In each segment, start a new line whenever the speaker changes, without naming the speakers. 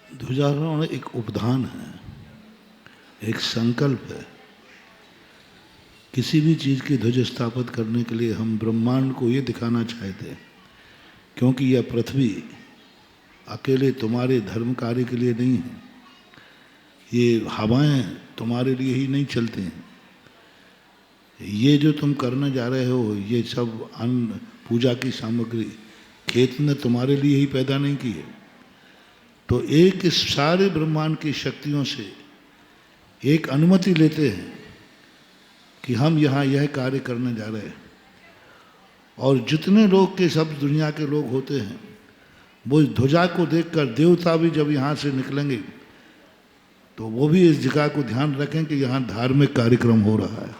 ध्वजारोहण एक उपधान है, एक संकल्प है। किसी भी चीज़ की ध्वज स्थापित करने के लिए हम ब्रह्मांड को ये दिखाना चाहते हैं, क्योंकि यह पृथ्वी अकेले तुम्हारे धर्म कार्य के लिए नहीं है, ये हवाएं तुम्हारे लिए ही नहीं चलती हैं। ये जो तुम करने जा रहे हो, ये सब अन्न पूजा की सामग्री खेत ने तुम्हारे लिए ही पैदा नहीं की है। तो एक इस सारे ब्रह्मांड की शक्तियों से एक अनुमति लेते हैं कि हम यहाँ यह कार्य करने जा रहे हैं। और जितने लोग के सब दुनिया के लोग होते हैं, वो इस ध्वजा को देखकर, देवता भी जब यहाँ से निकलेंगे तो वो भी इस जगह को ध्यान रखें कि यहाँ धार्मिक कार्यक्रम हो रहा है।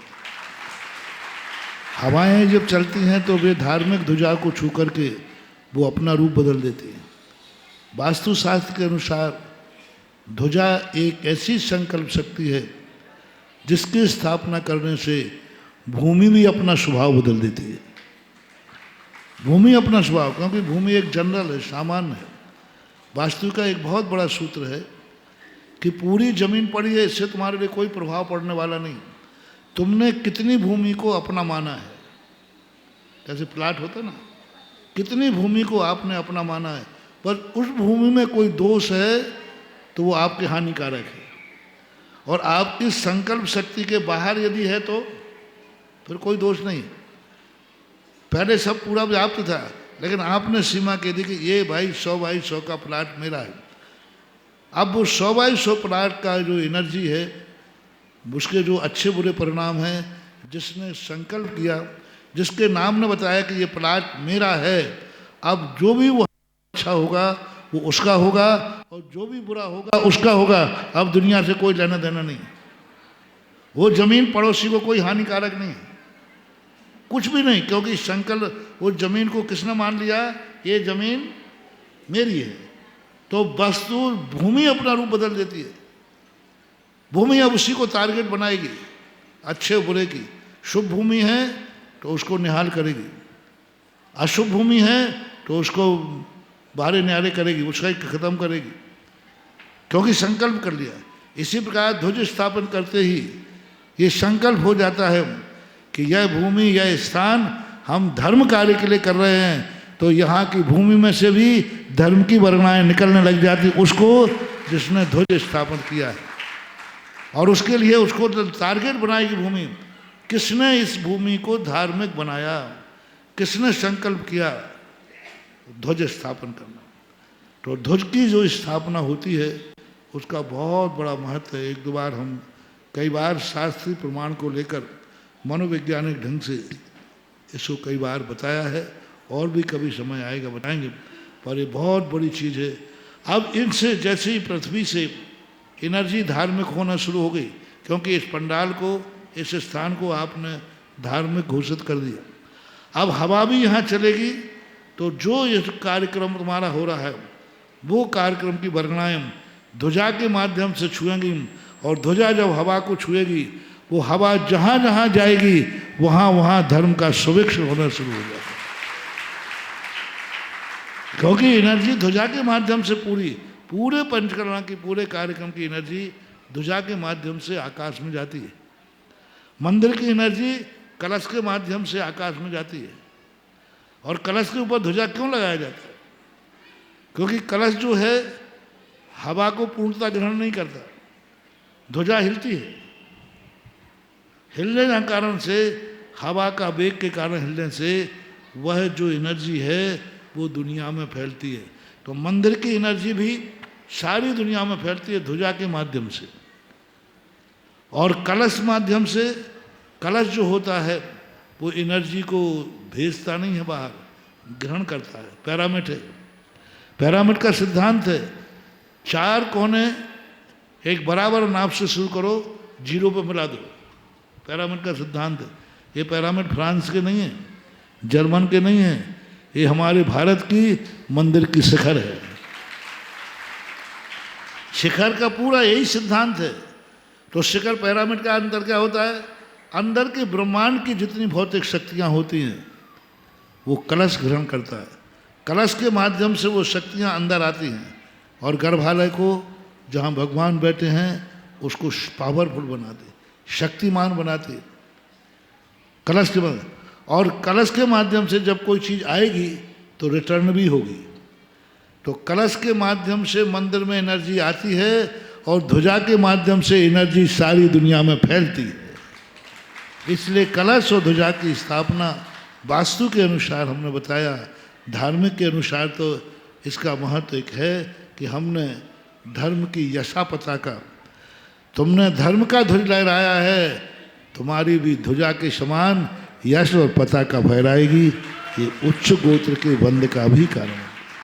हवाएं जब चलती हैं तो वे धार्मिक ध्वजा को छू करके वो अपना रूप बदल देती हैं। वास्तुशास्त्र के अनुसार ध्वजा एक ऐसी संकल्प शक्ति है जिसकी स्थापना करने से भूमि भी अपना स्वभाव बदल देती है। भूमि अपना स्वभाव, क्योंकि भूमि एक जनरल है, सामान्य है। वास्तु का एक बहुत बड़ा सूत्र है कि पूरी जमीन पड़ी है, इससे तुम्हारे लिए कोई प्रभाव पड़ने वाला नहीं। तुमने कितनी भूमि को अपना माना है, जैसे प्लाट होता ना, कितनी भूमि को आपने अपना माना है, पर उस भूमि में कोई दोष है तो वो आपके हानिकारक है। और आपकी संकल्प शक्ति के बाहर यदि है तो फिर कोई दोष नहीं। पहले सब पूरा व्याप्त था, लेकिन आपने सीमा कह दी कि ये भाई 100 बाई 100 का प्लाट मेरा है। अब वो 100 बाई 100 प्लाट का जो एनर्जी है, उसके जो अच्छे बुरे परिणाम हैं, जिसने संकल्प किया, जिसके नाम ने बताया कि ये प्लाट मेरा है, अब जो भी वो अच्छा होगा वो उसका होगा और जो भी बुरा होगा उसका होगा। अब दुनिया से कोई लेना देना नहीं। वो जमीन पड़ोसी को कोई हानिकारक नहीं, कुछ भी नहीं, क्योंकि संकल्प, वो जमीन को किसने मान लिया, ये जमीन मेरी है। तो वस्तु भूमि अपना रूप बदल देती है। भूमि अब उसी को टारगेट बनाएगी, अच्छे बुरे की। शुभ भूमि है तो उसको निहाल करेगी, अशुभ भूमि है तो उसको बाहरे न्यारे करेगी, उसका खत्म करेगी, क्योंकि संकल्प कर लिया। इसी प्रकार ध्वज स्थापन करते ही ये संकल्प हो जाता है कि यह भूमि, यह स्थान हम धर्म कार्य के लिए कर रहे हैं। तो यहाँ की भूमि में से भी धर्म की वर्णाएं निकलने लग जाती, उसको जिसने ध्वज स्थापन किया है। और उसके लिए उसको टारगेट बनाएगी भूमि। किसने इस भूमि को धार्मिक बनाया, किसने संकल्प किया, ध्वज स्थापन करना। तो ध्वज की जो स्थापना होती है उसका बहुत बड़ा महत्व है। एक दो बार हम कई बार शास्त्रीय प्रमाण को लेकर मनोवैज्ञानिक ढंग से इसको कई बार बताया है, और भी कभी समय आएगा बताएंगे, पर ये बहुत बड़ी चीज़ है। अब इनसे जैसे ही पृथ्वी से एनर्जी धार्मिक होना शुरू हो गई, क्योंकि इस पंडाल को, इस स्थान को आपने धार्मिक घोषित कर दिया। अब हवा भी यहाँ चलेगी, तो जो ये कार्यक्रम तुम्हारा हो रहा है वो कार्यक्रम की वर्गणाएं ध्वजा के माध्यम से छुएंगी। और ध्वजा जब हवा को छुएगी, वो हवा जहाँ जहाँ जाएगी वहाँ वहाँ धर्म का सुभिक्ष होना शुरू हो जाएगा, क्योंकि एनर्जी ध्वजा के माध्यम से पूरे पंचकर्मा की, पूरे कार्यक्रम की एनर्जी ध्वजा के माध्यम से आकाश में जाती है। मंदिर की एनर्जी कलश के माध्यम से आकाश में जाती है। और कलश के ऊपर ध्वजा क्यों लगाया जाता है? क्योंकि कलश जो है हवा को पूर्णता ग्रहण नहीं करता, ध्वजा हिलती है। हिलने के कारण से, हवा का वेग के कारण हिलने से वह जो एनर्जी है वो दुनिया में फैलती है। तो मंदिर की एनर्जी भी सारी दुनिया में फैलती है ध्वजा के माध्यम से। और कलश माध्यम से, कलश जो होता है वो एनर्जी को भेजता नहीं है बाहर, ग्रहण करता है। पिरामिड है, पिरामिड का सिद्धांत है 4 कोने एक बराबर नाप से शुरू करो, 0 पे मिला दो। पिरामिड का सिद्धांत है। ये पिरामिड फ्रांस के नहीं है, जर्मन के नहीं है, ये हमारे भारत की मंदिर की शिखर है। शिखर का पूरा यही सिद्धांत है। तो शिखर, पिरामिड का अंदर क्या होता है, अंदर के ब्रह्मांड की जितनी भौतिक शक्तियाँ होती हैं वो कलश ग्रहण करता है। कलश के माध्यम से वो शक्तियाँ अंदर आती हैं। और गर्भालय को जहाँ भगवान बैठे हैं उसको पावरफुल बनाते, शक्तिमान बनाते, कलश के और कलश के माध्यम से जब कोई चीज़ आएगी तो रिटर्न भी होगी। तो कलश के माध्यम से मंदिर में एनर्जी आती है और ध्वजा के माध्यम से एनर्जी सारी दुनिया में फैलती है। इसलिए कलश और ध्वजा की स्थापना वास्तु के अनुसार हमने बताया, धार्मिक के अनुसार तो इसका महत्व एक है कि हमने धर्म की यशा पताका, तुमने धर्म का ध्वज लहराया है, तुम्हारी भी ध्वजा के समान यश और पताका फहराएगी। ये उच्च गोत्र के वंद का भी कारण है।